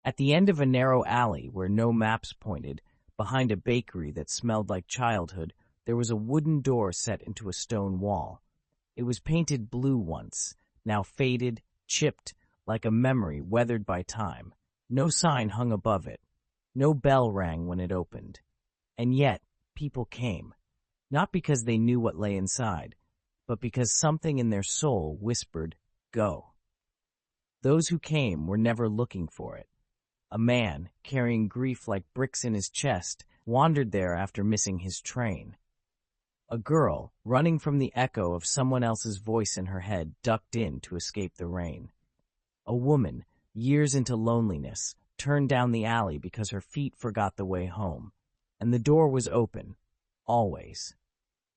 At the end of a narrow alley where no maps pointed, behind a bakery that smelled like childhood, there was a wooden door set into a stone wall. It was painted blue once, now faded, chipped, like a memory weathered by time. No sign hung above it. No bell rang when it opened. And yet, people came, not because they knew what lay inside, but because something in their soul whispered, "Go." Those who came were never looking for it. A man, carrying grief like bricks in his chest, wandered there after missing his train. A girl, running from the echo of someone else's voice in her head, ducked in to escape the rain. A woman, years into loneliness, turned down the alley because her feet forgot the way home. And the door was open, always.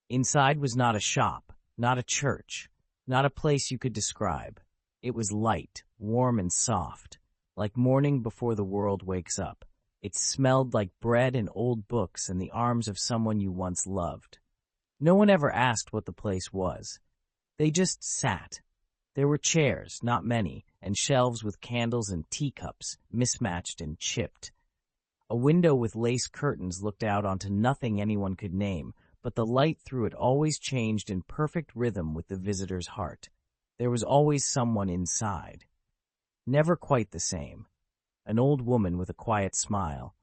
Inside was not a shop, not a church, not a place you could describe. It was light, warm and soft, like morning before the world wakes up. It smelled like bread and old books and the arms of someone you once loved. No one ever asked what the place was. They just sat. There were chairs, not many, and shelves with candles and teacups, mismatched and chipped. A window with lace curtains looked out onto nothing anyone could name, but the light through it always changed in perfect rhythm with the visitor's heart. There was always someone inside. Never quite the same. An old woman with a quiet smile,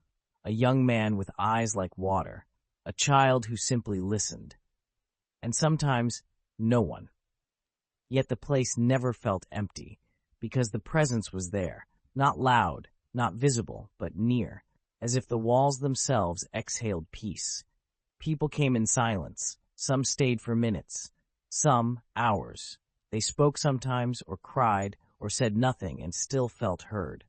a young man with eyes like water, a child who simply listened. And sometimes, no one. Yet the place never felt empty, because the presence was there, not loud, not visible, but near, as if the walls themselves exhaled peace. People came in silence. Some stayed for minutes, some hours. They spoke sometimes, or cried, or said nothing and still felt heard.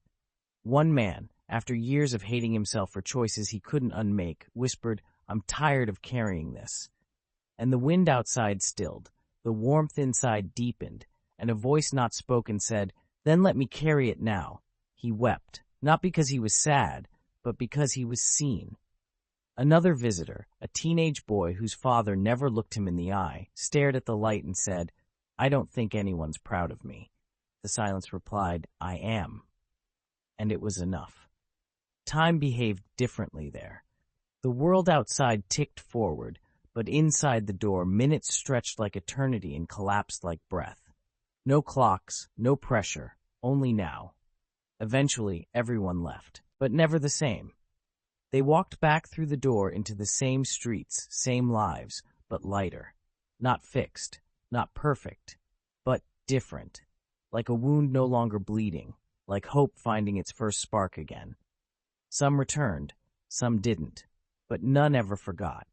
One man, after years of hating himself for choices he couldn't unmake, whispered, "I'm tired of carrying this." And the wind outside stilled, the warmth inside deepened, and a voice not spoken said, "Then let me carry it now." He wept, not because he was sad, but because he was seen. Another visitor, a teenage boy whose father never looked him in the eye, stared at the light and said, "I don't think anyone's proud of me." The silence replied, "I am." And it was enough. Time behaved differently there. The world outside ticked forward, but inside the door minutes stretched like eternity and collapsed like breath. No clocks, no pressure, only now. Eventually, everyone left, but never the same. They walked back through the door into the same streets, same lives, but lighter. Not fixed, not perfect, but different. Like a wound no longer bleeding, like hope finding its first spark again. Some returned, some didn't, but none ever forgot.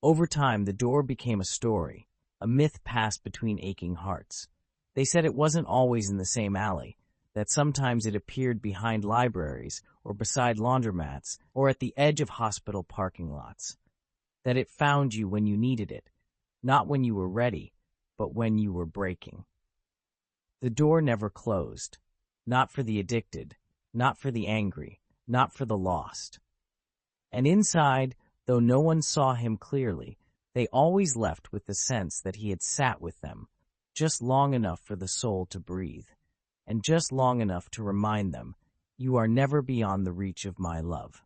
Over time, the door became a story, a myth passed between aching hearts. They said it wasn't always in the same alley, that sometimes it appeared behind libraries or beside laundromats or at the edge of hospital parking lots. That it found you when you needed it, not when you were ready, but when you were breaking. The door never closed, not for the addicted, not for the angry, not for the lost. And inside, though no one saw him clearly, they always left with the sense that he had sat with them, just long enough for the soul to breathe, and just long enough to remind them, "You are never beyond the reach of my love."